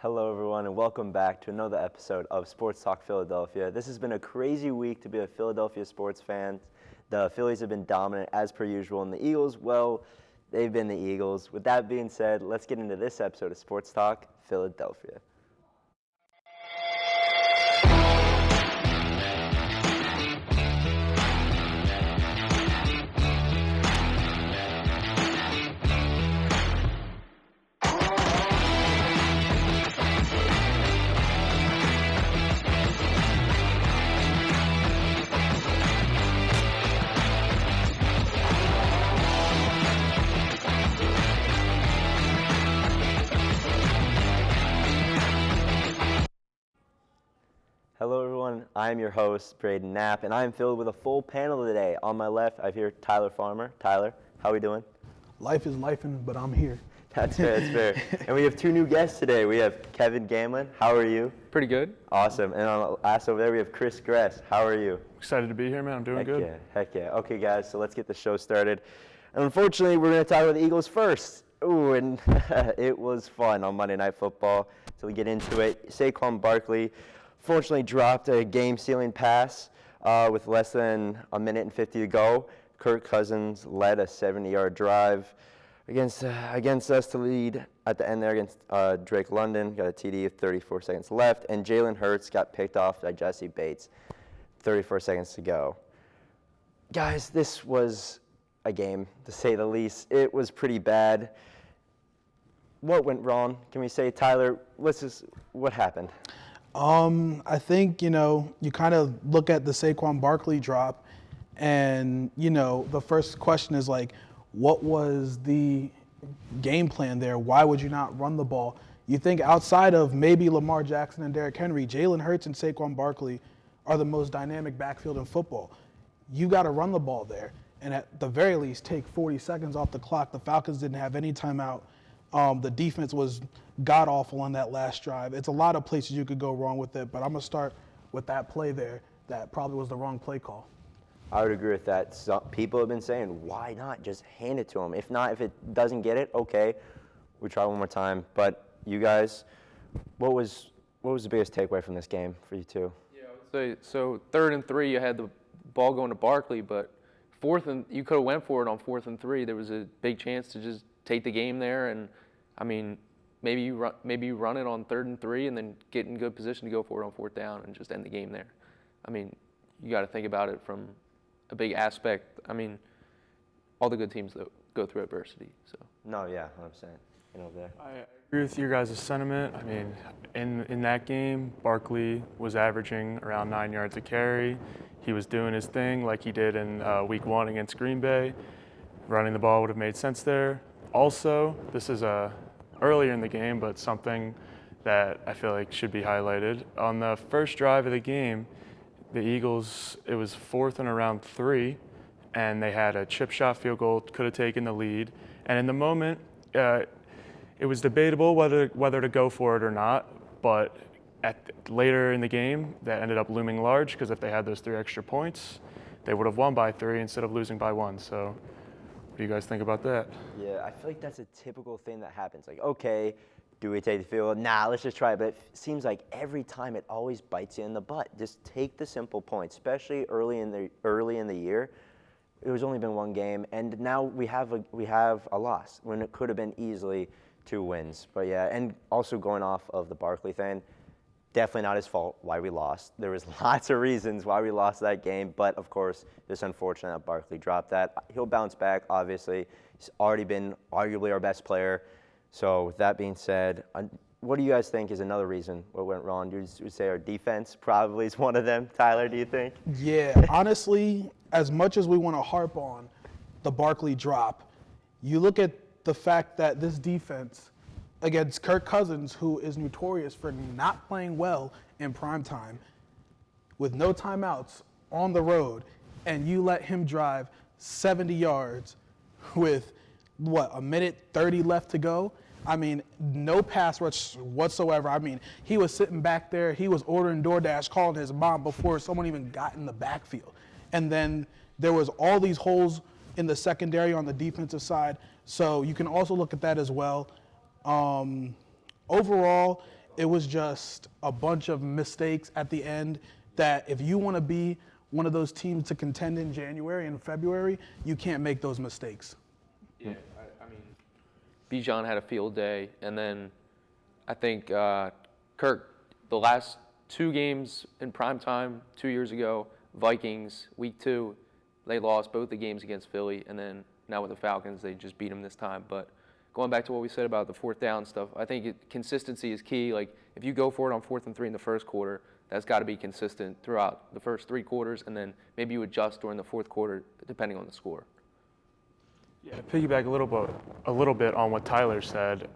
Hello, everyone, and welcome back to another episode of Sports Talk Philadelphia. This has been a crazy week to be a Philadelphia sports fan. The Phillies have been dominant as per usual, and the Eagles, well, they've been the Eagles. With that being said, let's get into this episode of Sports Talk Philadelphia. Hello, everyone. I'm your host, Brayden Knapp, and I'm filled with a full panel today. On my left, I have here Tyler Farmer. Tyler, how are we doing? Life is lifing, but I'm here. That's fair, that's fair. And we have two new guests today. We have Kevin Gamlin. How are you? Pretty good. Awesome. And on the last over there, we have Chris Gress. How are you? Excited to be here, man. I'm doing good. Heck yeah. Okay, guys, so let's get the show started. And unfortunately, we're going to talk about the Eagles first. Ooh, and it was fun on Monday Night Football. So we get into it. Saquon Barkley fortunately dropped a game-sealing pass with less than a minute and 50 to go. Kirk Cousins led a 70-yard drive against us to lead at the end there against Drake London. Got a TD with 34 seconds left. And Jalen Hurts got picked off by Jesse Bates. 34 seconds to go. Guys, this was a game, to say the least. It was pretty bad. What went wrong? Can we say, Tyler, what happened? I think, you kind of look at the Saquon Barkley drop and, the first question is like, what was the game plan there? Why would you not run the ball? You think outside of maybe Lamar Jackson and Derrick Henry, Jalen Hurts and Saquon Barkley are the most dynamic backfield in football. You got to run the ball there. And at the very least, take 40 seconds off the clock. The Falcons didn't have any timeout. The defense was god-awful on that last drive. It's a lot of places you could go wrong with it, but I'm going to start with that play there. That probably was the wrong play call. I would agree with that. Some people have been saying, why not just hand it to him? If not, if it doesn't get it, okay, we try one more time. But you guys, what was the biggest takeaway from this game for you two? Yeah, I would say, so 3rd and 3, you had the ball going to Barkley, but you could have went for it on 4th and 3. There was a big chance to just take the game there, and I mean, maybe you run it on 3rd and 3 and then get in good position to go for it on 4th down and just end the game there. I mean, you got to think about it from a big aspect. I mean, all the good teams go through adversity. So. No, yeah, 100%. Over there. I agree with your guys' sentiment. I mean, in that game, Barkley was averaging around 9 yards a carry. He was doing his thing like he did in Week 1 against Green Bay. Running the ball would have made sense there. Also, this is earlier in the game, but something that I feel like should be highlighted. On the first drive of the game, the Eagles, it was 4th and around 3, and they had a chip shot field goal, could have taken the lead. And in the moment, it was debatable whether to go for it or not, but later in the game, that ended up looming large because if they had those 3 extra points, they would have won by 3 instead of losing by 1. So what do you guys think about that? Yeah, I feel like that's a typical thing that happens. Like, okay, do we take the field? Nah, let's just try it. But it seems like every time it always bites you in the butt. Just take the simple points, especially early in the year. It was only been 1 game, and now we have a loss when it could have been easily 2 wins. But yeah, and also going off of the Barkley thing, definitely not his fault why we lost. There was lots of reasons why we lost that game, but of course, it's unfortunate that Barkley dropped that. He'll bounce back, obviously. He's already been arguably our best player. So with that being said, what do you guys think is another reason what went wrong? You would say our defense probably is one of them. Tyler, do you think? Yeah, honestly, as much as we want to harp on the Barkley drop, you look at the fact that this defense against Kirk Cousins, who is notorious for not playing well in prime time, with no timeouts on the road, and you let him drive 70 yards with, a minute 30 left to go? I mean, no pass rush whatsoever. I mean, he was sitting back there. He was ordering DoorDash, calling his mom before someone even got in the backfield. And then there was all these holes in the secondary on the defensive side. So you can also look at that as well. Overall, it was just a bunch of mistakes at the end that if you want to be one of those teams to contend in January and February, you can't make those mistakes. Yeah, I mean, Bijan had a field day, and then I think Kirk, the last 2 games in prime time 2 years ago, Vikings, week 2, they lost both the games against Philly, and then now with the Falcons, they just beat them this time. But going back to what we said about the 4th down stuff, I think consistency is key. Like, if you go for it on 4th and 3 in the first quarter, that's got to be consistent throughout the first 3 quarters, and then maybe you adjust during the 4th quarter depending on the score. Yeah, to piggyback a little bit on what Tyler said,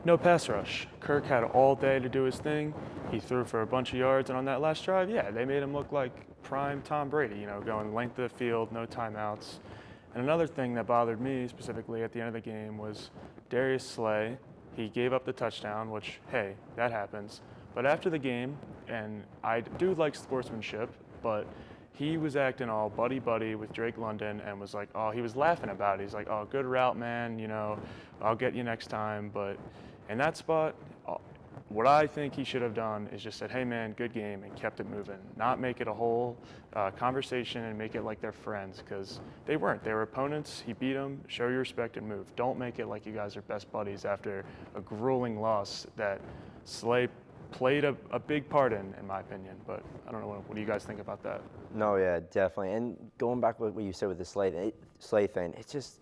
no pass rush. Kirk had all day to do his thing. He threw for a bunch of yards, and on that last drive, yeah, they made him look like prime Tom Brady, going length of the field, no timeouts. And another thing that bothered me specifically at the end of the game was Darius Slay. He gave up the touchdown, which, hey, that happens. But after the game, and I do like sportsmanship, but he was acting all buddy-buddy with Drake London and was like, he was laughing about it. He's like, good route, man, I'll get you next time. But in that spot, what I think he should have done is just said, hey, man, good game, and kept it moving. Not make it a whole conversation and make it like they're friends, because they weren't. They were opponents. He beat them. Show your respect and move. Don't make it like you guys are best buddies after a grueling loss that Slay played a big part in my opinion. But I don't know, what do you guys think about that? No, yeah, definitely. And going back to what you said with the Slay thing, it's just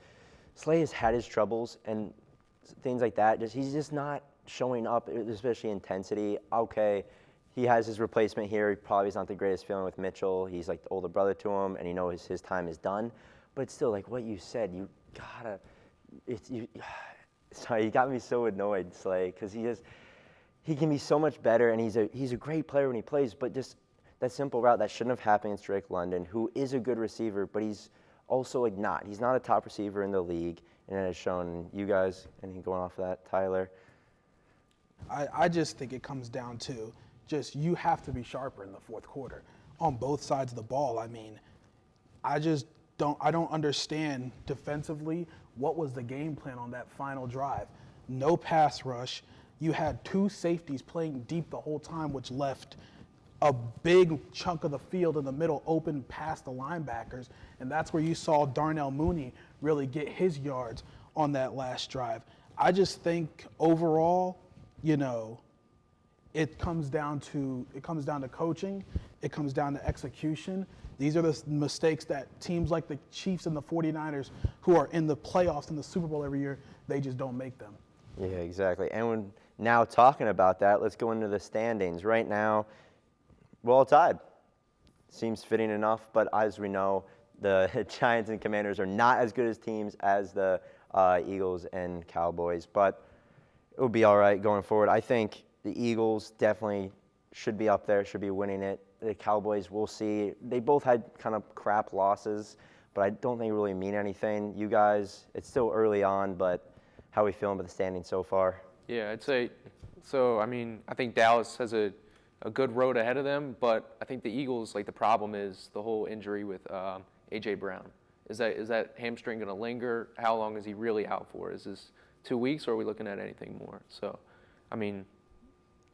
Slay has had his troubles and things like that. He's just not showing up, especially intensity. Okay, he has his replacement here. He probably is not the greatest feeling with Mitchell. He's like the older brother to him, and he knows his time is done. But it's still, like what you said, you gotta. Sorry, you got me so annoyed, Slay, because he can be so much better, and he's a great player when he plays. But just that simple route that shouldn't have happened against Drake London, who is a good receiver, but he's also like not. He's not a top receiver in the league, and it has shown. You guys, and going off of that, Tyler. I just think it comes down to just you have to be sharper in the 4th quarter on both sides of the ball. I mean, I don't understand defensively what was the game plan on that final drive. No pass rush. You had 2 safeties playing deep the whole time, which left a big chunk of the field in the middle open past the linebackers, and that's where you saw Darnell Mooney really get his yards on that last drive. I just think overall, it comes down to coaching, it comes down to execution. These are the mistakes that teams like the Chiefs and the 49ers, who are in the playoffs and the Super Bowl every year, they just don't make them. Yeah, exactly. And now talking about that, let's go into the standings. Right now, we're all tied. Seems fitting enough, but as we know, the Giants and Commanders are not as good as teams as the Eagles and Cowboys, but it will be all right going forward. I think the Eagles definitely should be up there, should be winning it. The Cowboys, we'll see. They both had kind of crap losses, but I don't think it really mean anything. You guys, it's still early on, but how are we feeling about the standings so far? Yeah, I'd say so. I mean, I think Dallas has a good road ahead of them, but I think the Eagles, like the problem is the whole injury with A.J. Brown. Is that hamstring going to linger? How long is he really out for? Is this 2 weeks, or are we looking at anything more? So, I mean,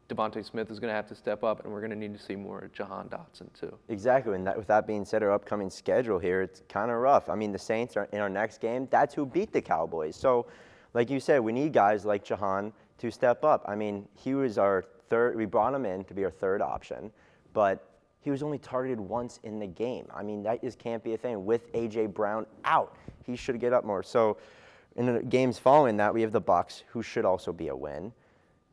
Devontae Smith is going to have to step up, and we're going to need to see more Jahan Dotson too. Exactly, and with that being said, our upcoming schedule here, it's kind of rough. I mean, the Saints are in our next game. That's who beat the Cowboys. So, like you said, we need guys like Jahan to step up. I mean, he was our third. We brought him in to be our third option, but he was only targeted once in the game. I mean, that just can't be a thing. With A.J. Brown out, he should get up more. So, in the games following that, we have the Bucs, who should also be a win.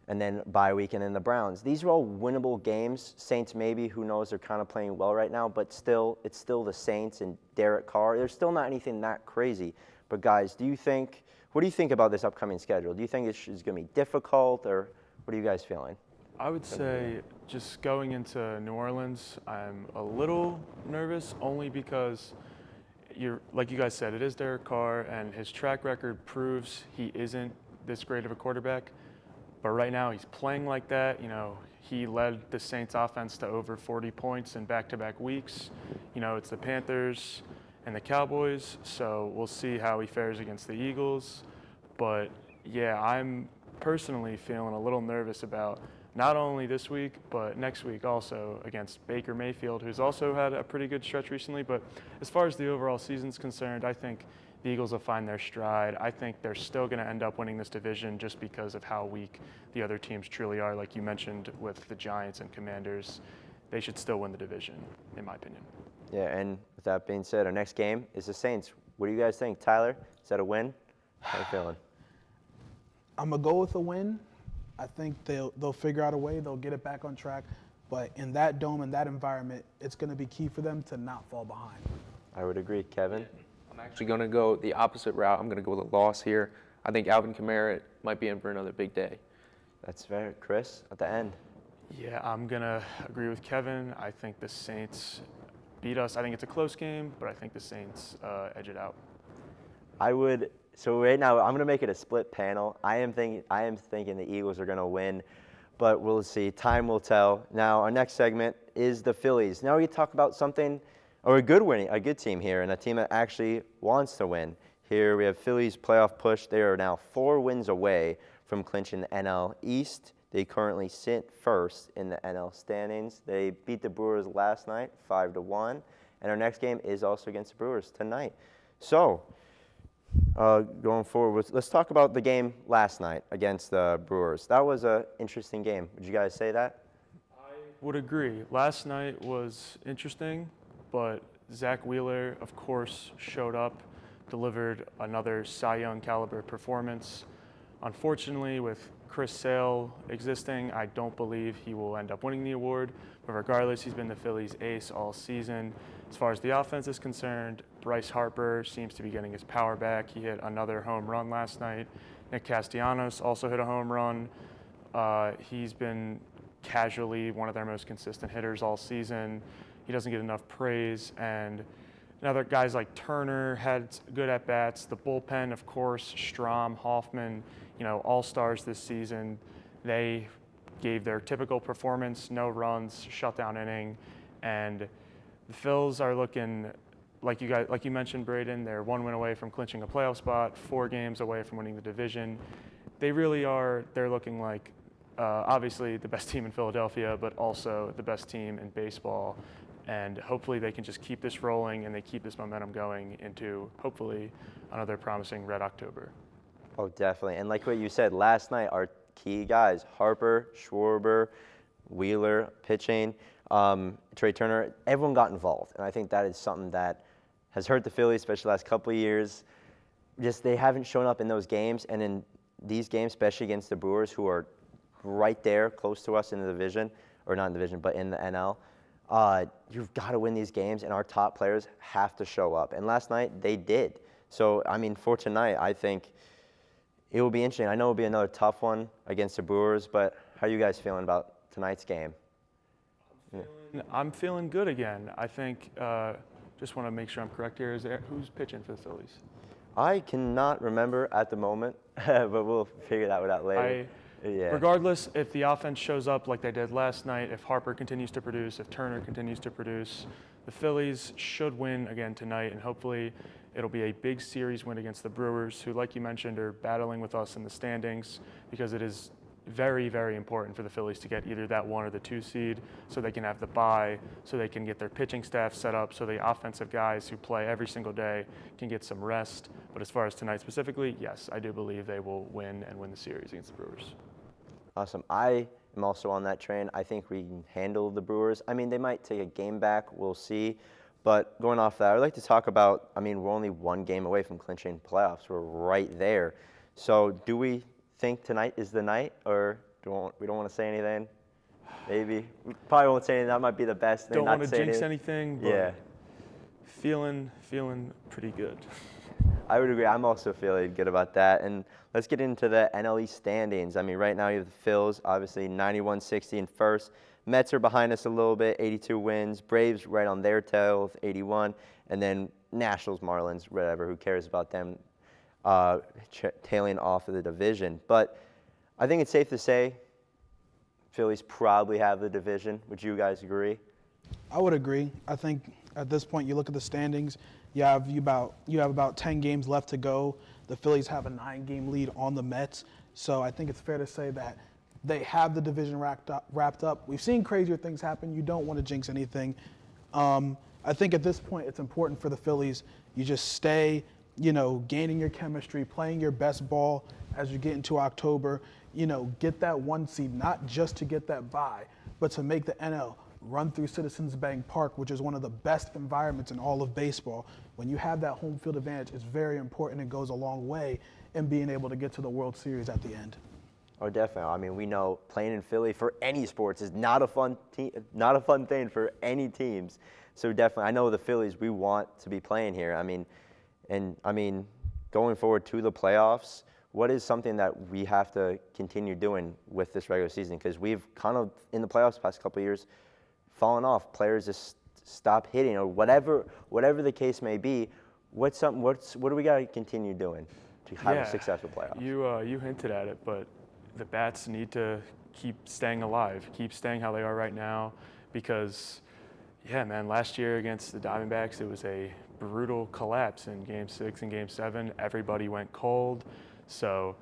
And then bye week, and then the Browns. These are all winnable games. Saints maybe, who knows, they're kind of playing well right now, but still, it's still the Saints and Derek Carr. There's still not anything that crazy. But guys, what do you think about this upcoming schedule? Do you think it's going to be difficult, or what are you guys feeling? I would say just going into New Orleans, I'm a little nervous only because like you guys said, it is Derek Carr, and his track record proves he isn't this great of a quarterback. But right now he's playing like that. He led the Saints offense to over 40 points in back-to-back weeks. It's the Panthers and the Cowboys, so we'll see how he fares against the Eagles. But yeah, I'm personally feeling a little nervous about not only this week, but next week also against Baker Mayfield, who's also had a pretty good stretch recently. But as far as the overall season's concerned, I think the Eagles will find their stride. I think they're still going to end up winning this division just because of how weak the other teams truly are. Like you mentioned with the Giants and Commanders, they should still win the division, in my opinion. Yeah, and with that being said, our next game is the Saints. What do you guys think? Tyler, is that a win? How are you feeling? I'm going to go with a win. I think they'll figure out a way. They'll get it back on track. But in that dome, in that environment, it's going to be key for them to not fall behind. I would agree. Kevin? I'm actually going to go the opposite route. I'm going to go with a loss here. I think Alvin Kamara might be in for another big day. That's fair. Chris, at the end? Yeah, I'm going to agree with Kevin. I think the Saints beat us. I think it's a close game, but I think the Saints edge it out. So right now, I'm going to make it a split panel. I am thinking the Eagles are going to win, but we'll see. Time will tell. Now, our next segment is the Phillies. Now we talk about something, or a good team here, and a team that actually wants to win. Here we have Phillies playoff push. They are now 4 wins away from clinching the NL East. They currently sit first in the NL standings. They beat the Brewers last night, 5-1, and our next game is also against the Brewers tonight. So, going forward, let's talk about the game last night against the Brewers. That was an interesting game. Would you guys say that? I would agree. Last night was interesting, but Zach Wheeler, of course, showed up, delivered another Cy Young caliber performance. Unfortunately, with Chris Sale existing, I don't believe he will end up winning the award. But regardless, he's been the Phillies' ace all season. As far as the offense is concerned, Bryce Harper seems to be getting his power back. He hit another home run last night. Nick Castellanos also hit a home run. He's been casually one of their most consistent hitters all season. He doesn't get enough praise. And other guys like Turner had good at-bats. The bullpen, of course, Strahm, Hoffman, all-stars this season. They gave their typical performance, no runs, shutdown inning. And the Phils are looking, like you mentioned, Brayden, they're 1 win away from clinching a playoff spot, 4 games away from winning the division. They really are, they're looking like obviously the best team in Philadelphia, but also the best team in baseball. And hopefully they can just keep this rolling and they keep this momentum going into hopefully another promising Red October. Oh, definitely. And like what you said, last night, our key guys, Harper, Schwarber, Wheeler, pitching, Trey Turner, everyone got involved. And I think that is something that has hurt the Phillies, especially the last couple of years. Just they haven't shown up in those games. And in these games, especially against the Brewers, who are right there close to us in the division, or not in the division, but in the NL, you've got to win these games, and our top players have to show up. And last night, they did. So, I mean, for tonight, I think it will be interesting. I know it will be another tough one against the Brewers, but how are you guys feeling about tonight's game? I'm feeling good again. I think, just want to make sure I'm correct here, who's pitching for the Phillies? I cannot remember at the moment, but we'll figure that one out later. Regardless, if the offense shows up like they did last night, if Harper continues to produce, if Turner continues to produce, the Phillies should win again tonight, and hopefully it'll be a big series win against the Brewers, who, like you mentioned, are battling with us in the standings, because it is very, very important for the Phillies to get either that 1 or the 2 seed so they can have the bye, so they can get their pitching staff set up, so the offensive guys who play every single day can get some rest. But as far as tonight specifically, yes, I do believe they will win and win the series against the Brewers. Awesome. I am also on that train. I think we can handle the Brewers. I mean, they might take a game back. We'll see. But going off that, I'd like to talk about, I mean, we're only 1 game away from clinching playoffs. We're right there. So do we think tonight is the night, or we don't want to say anything? Maybe. We probably won't say anything. That might be the best thing. Don't want to jinx anything, but yeah. Feeling pretty good. I would agree. I'm also feeling good about that. And let's get into the NL East standings. I mean, right now you have the Phils, obviously 91-60 in first. Mets are behind us a little bit, 82 wins. Braves right on their tail with 81. And then Nationals, Marlins, whatever, who cares about them tailing off of the division. But I think it's safe to say Phillies probably have the division. Would you guys agree? I would agree. I think at this point you look at the standings, you have about 10 games left to go. The Phillies have a 9-game lead on the Mets. So I think it's fair to say that they have the division wrapped up. We've seen crazier things happen. You don't want to jinx anything. I think at this point it's important for the Phillies. You just stay, gaining your chemistry, playing your best ball as you get into October. Get that 1 seed, not just to get that bye, but to make the NL run through Citizens Bank Park, which is one of the best environments in all of baseball. When you have that home field advantage, it's very important. It goes a long way in being able to get to the World Series at the end. Oh, definitely. I mean, we know playing in Philly for any sports is not a fun thing for any teams. So definitely, I know the Phillies, we want to be playing here. Going forward to the playoffs, what is something that we have to continue doing with this regular season? Because we've kind of, in the playoffs the past couple of years, fallen off. Players just stop hitting, or whatever the case may be. What do we got to continue doing to have a successful playoffs? You hinted at it, but the bats need to keep staying alive, keep staying how they are right now, because, last year against the Diamondbacks, it was a brutal collapse in Game 6 and Game 7. Everybody went cold. So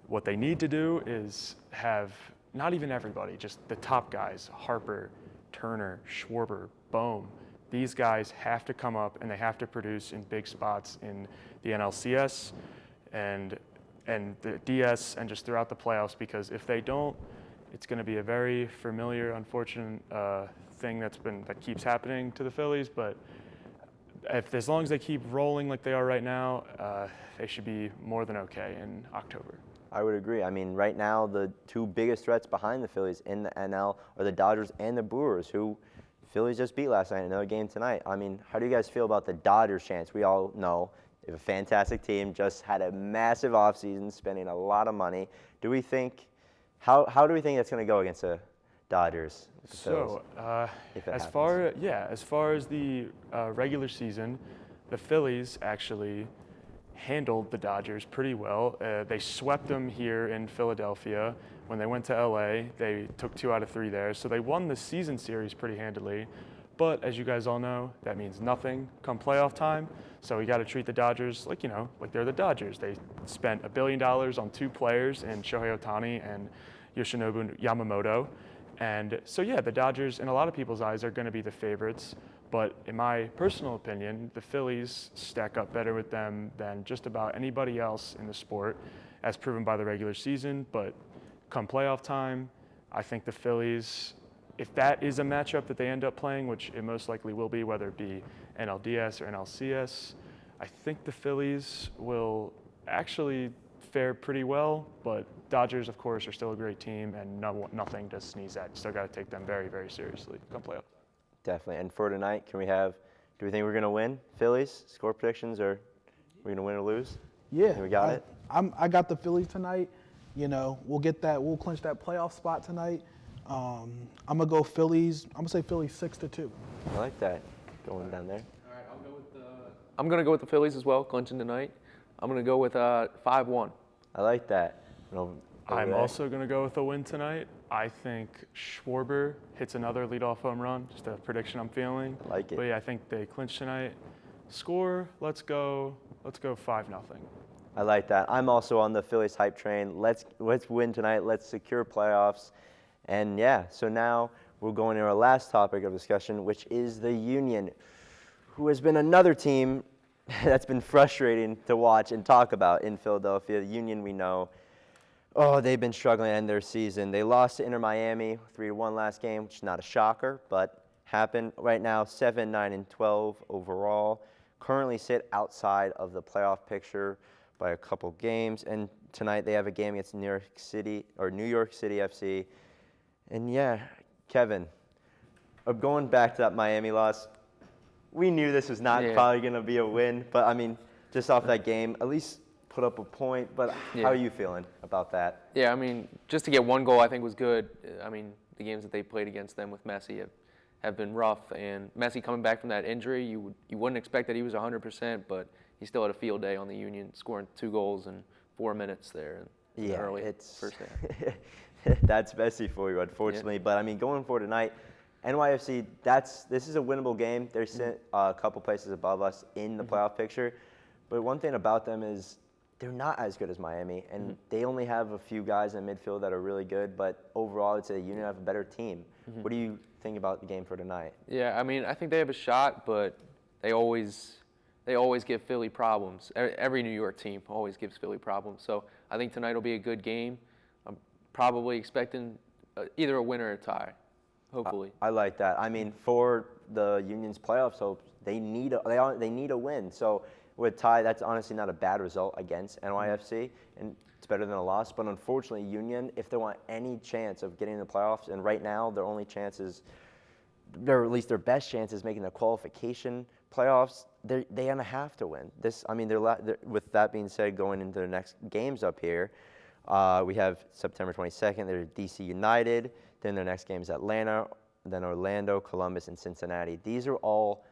what they need to do is have not even everybody, just the top guys, Harper, Turner, Schwarber, Bohm. These guys have to come up and they have to produce in big spots in the NLCS and the DS and just throughout the playoffs, because if they don't, it's going to be a very familiar, unfortunate thing that keeps happening to the Phillies. But as long as they keep rolling like they are right now, they should be more than okay in October. I would agree. I mean, right now, the two biggest threats behind the Phillies in the NL are the Dodgers and the Brewers, who Phillies just beat last night in another game tonight. I mean, how do you guys feel about the Dodgers' chance? We all know they have a fantastic team, just had a massive offseason, spending a lot of money. How do we think that's going to go against the Dodgers? So, as far as the regular season, the Phillies actually handled the Dodgers pretty well. They swept them here in Philadelphia. When they went to LA, they took 2 out of 3 there. So they won the season series pretty handily. But as you guys all know, that means nothing come playoff time. So we got to treat the Dodgers like they're the Dodgers. They spent $1 billion on 2 players in Shohei Ohtani and Yoshinobu Yamamoto. And so, the Dodgers, in a lot of people's eyes, are going to be the favorites. But in my personal opinion, the Phillies stack up better with them than just about anybody else in the sport, as proven by the regular season. But come playoff time, I think the Phillies, if that is a matchup that they end up playing, which it most likely will be, whether it be NLDS or NLCS, I think the Phillies will actually fare pretty well. But Dodgers, of course, are still a great team and nothing to sneeze at. Still got to take them very, very seriously come playoff. Definitely. And for tonight, do we think we're going to win? Phillies, score predictions, or we're going to win or lose? Yeah. We got it? I got the Phillies tonight. We'll clinch that playoff spot tonight. I'm going to go Phillies. I'm going to say Phillies 6-2. I like that, going down there. All right, I'm going to go with the Phillies as well, clinching tonight. I'm going to go with 5-1. I like that. I'm also going to go with a win tonight. I think Schwarber hits another leadoff home run, just a prediction I'm feeling. I like it. But I think they clinch tonight. Score, let's go 5-0. I like that. I'm also on the Phillies hype train. Let's win tonight. Let's secure playoffs. And so now we're going to our last topic of discussion, which is the Union, who has been another team that's been frustrating to watch and talk about in Philadelphia. The Union, we know, they've been struggling to end their season. They lost to Inter Miami 3-1 last game, which is not a shocker, but happened. Right now, 7-9-12 overall. Currently sit outside of the playoff picture by a couple games. And tonight they have a game against New York City FC. And Kevin, going back to that Miami loss, we knew this was not probably going to be a win, but I mean, just off that game, at least put up a point. But how are you feeling about that? Yeah, I mean, just to get 1 goal I think was good. I mean, the games that they played against them with Messi have been rough, and Messi coming back from that injury, you wouldn't expect that he was 100%, but he still had a field day on the Union, scoring 2 goals in 4 minutes there. Early first half. That's Messi for you, unfortunately. But I mean, going forward tonight, NYFC, this is a winnable game. They're a couple places above us in the playoff picture. But one thing about them is they're not as good as Miami, and they only have a few guys in midfield that are really good, but overall, I'd say Union have a better team. What do you think about the game for tonight? Yeah, I mean, I think they have a shot, but they always give Philly problems. Every New York team always gives Philly problems. So I think tonight will be a good game. I'm probably expecting either a win or a tie, hopefully. I like that. I mean, for the Union's playoffs hopes, they need a win. So with tie, that's honestly not a bad result against NYFC, and it's better than a loss. But unfortunately, Union, if they want any chance of getting in the playoffs, and right now their only chance is, or at least their best chance is making the qualification playoffs, they're gonna have to win. With that being said, going into the next games up here, we have September 22nd. They're DC United. Then their next game is Atlanta. Then Orlando, Columbus, and Cincinnati. These are all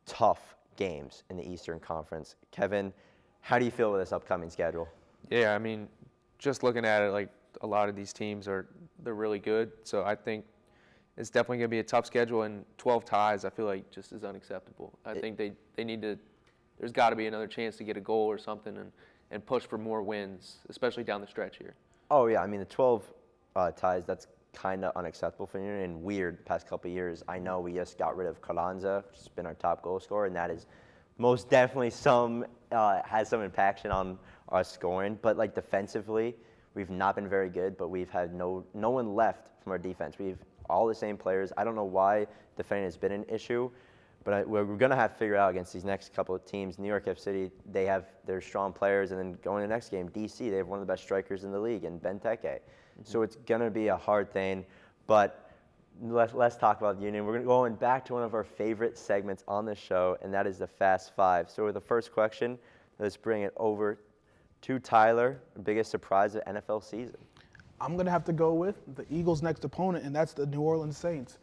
tough games in the Eastern Conference. Kevin, how do you feel with this upcoming schedule? Yeah, I mean, just looking at it, like a lot of these teams they're really good. So I think it's definitely going to be a tough schedule, and 12 ties I feel like just is unacceptable. I think they need to – there's got to be another chance to get a goal or something and push for more wins, especially down the stretch here. Oh, yeah. I mean, the 12 ties, that's kind of unacceptable for Union and weird past couple of years. I know we just got rid of Carranza, which has been our top goal scorer, and that is most definitely has some impact on us scoring. But, like, defensively, we've not been very good, but we've had no one left from our defense. We've all the same players. I don't know why defending has been an issue, but we're going to have to figure out against these next couple of teams. New York City, they have their strong players, and then going to the next game, DC, they have one of the best strikers in the league, in Benteke. So it's going to be a hard thing, but let's talk about the Union. We're going back to one of our favorite segments on the show, and that is the Fast Five. So with the first question, let's bring it over to Tyler. Biggest surprise of NFL season? I'm going to have to go with the Eagles' next opponent, and that's the New Orleans Saints.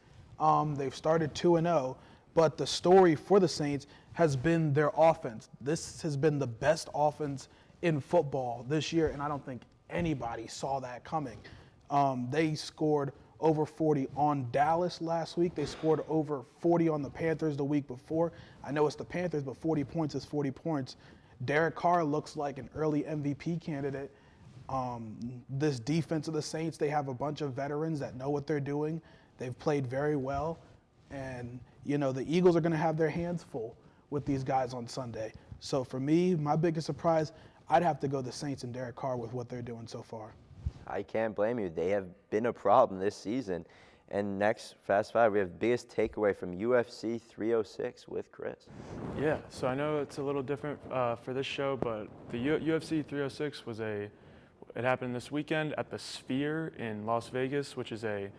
They've started 2-0, but the story for the Saints has been their offense. This has been the best offense in football this year, and I don't think anybody saw that coming. They scored over 40 on Dallas last week. They scored over 40 on the Panthers the week before. I know it's the Panthers, but 40 points is 40 points. Derek Carr looks like an early MVP candidate. This defense of the Saints, they have a bunch of veterans that know what they're doing. They've played very well. And, you know, the Eagles are going to have their hands full with these guys on Sunday. So for me, my biggest surprise, I'd have to go the Saints and Derek Carr with what they're doing so far. I can't blame you. They have been a problem this season. And next, Fast Five, we have the biggest takeaway from UFC 306 with Chris. Yeah, so I know it's a little different for this show, but the UFC 306 it happened this weekend at the Sphere in Las Vegas, which is a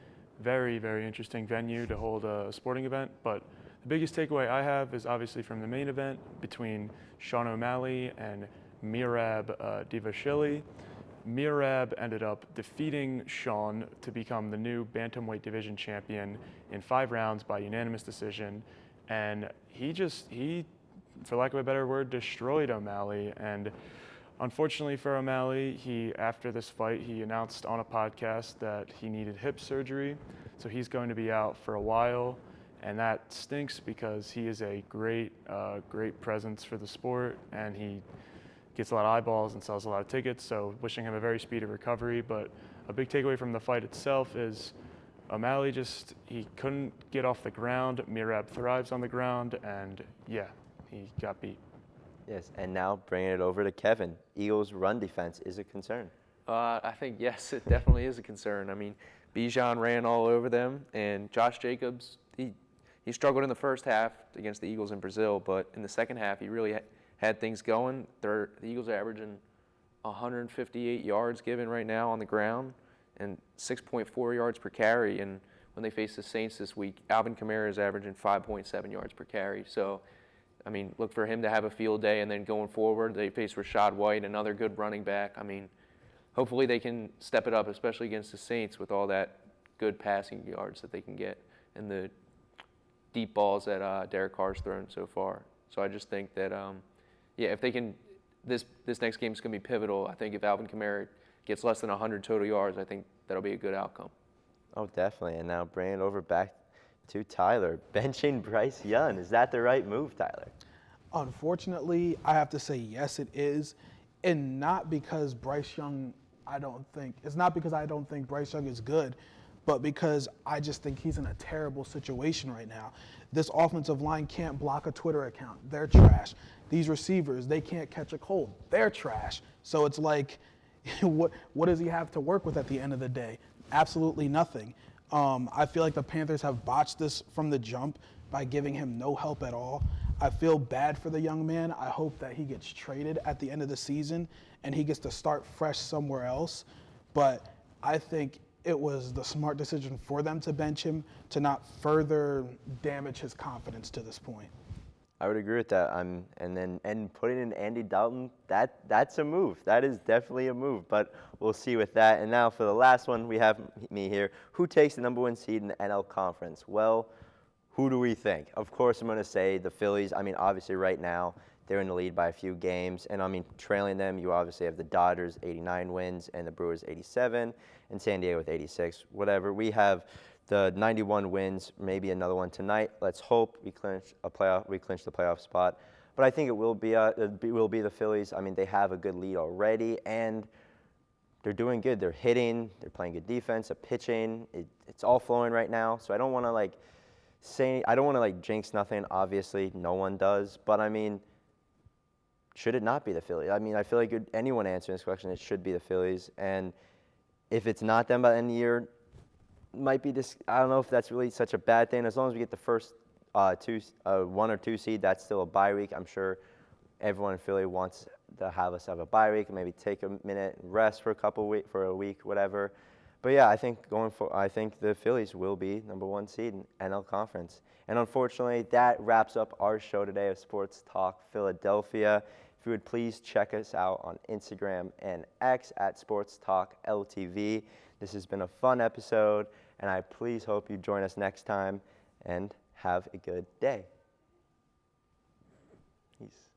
very, very interesting venue to hold a sporting event. But the biggest takeaway I have is obviously from the main event between Sean O'Malley and Merab Dvalishvili. Merab ended up defeating Sean to become the new bantamweight division champion in 5 rounds by unanimous decision. And he, for lack of a better word, destroyed O'Malley. And unfortunately for O'Malley, after this fight, he announced on a podcast that he needed hip surgery. So he's going to be out for a while. And that stinks because he is a great presence for the sport, and he gets a lot of eyeballs and sells a lot of tickets, so wishing him a very speedy recovery. But a big takeaway from the fight itself is O'Malley he couldn't get off the ground. Merab thrives on the ground, and yeah, he got beat. Yes, and now bringing it over to Kevin. Eagles' run defense is a concern. I think, yes, it definitely is a concern. I mean, Bijan ran all over them, and Josh Jacobs, he struggled in the first half against the Eagles in Brazil, but in the second half, he really had things going. The Eagles are averaging 158 yards given right now on the ground and 6.4 yards per carry. And when they face the Saints this week, Alvin Kamara is averaging 5.7 yards per carry. So, I mean, look for him to have a field day. And then going forward, they face Rachaad White, another good running back. I mean, hopefully they can step it up, especially against the Saints with all that good passing yards that they can get and the deep balls that Derek Carr's thrown so far. So I just think that if they can, this next game is going to be pivotal. I think if Alvin Kamara gets less than 100 total yards, I think that'll be a good outcome. Oh, definitely. And now bringing it over back to Tyler. Benching Bryce Young. Is that the right move, Tyler? Unfortunately, I have to say yes, it is. And not because Bryce Young, it's not because I don't think Bryce Young is good, but because I just think he's in a terrible situation right now. This offensive line can't block a Twitter account. They're trash. These receivers, they can't catch a cold. They're trash. So it's like, what does he have to work with at the end of the day? Absolutely nothing. I feel like the Panthers have botched this from the jump by giving him no help at all. I feel bad for the young man. I hope that he gets traded at the end of the season and he gets to start fresh somewhere else. But I think it was the smart decision for them to bench him to not further damage his confidence to this point. I would agree with that. And putting in Andy Dalton, that's a move. That is definitely a move. But we'll see with that. And now for the last one, we have me here. Who takes the number 1 seed in the NL Conference? Well, who do we think? Of course, I'm going to say the Phillies. I mean, obviously, right now they're in the lead by a few games, and I mean, trailing them, you obviously have the Dodgers 89 wins and the Brewers 87, and San Diego with 86. Whatever. We have the 91 wins, maybe another one tonight. Let's hope we clinch the playoff spot. But I think it will be the Phillies. I mean, they have a good lead already, and they're doing good. They're hitting. They're playing good defense. The pitching, it's all flowing right now. So I don't want to jinx nothing. Obviously, no one does. But I mean, should it not be the Phillies? I mean, I feel like anyone answering this question, it should be the Phillies. And if it's not them by the end of the year, might be this. I don't know if that's really such a bad thing. As long as we get the first 1 or 2 seed, that's still a bye week. I'm sure everyone in Philly wants to have us have a bye week and maybe take a minute and rest for a week, whatever. But yeah, I think the Phillies will be number 1 seed in NL Conference. And unfortunately, that wraps up our show today of Sports Talk Philadelphia. If you would please check us out on Instagram and X at Sports Talk LTV. This has been a fun episode, and I please hope you join us next time, and have a good day. Peace.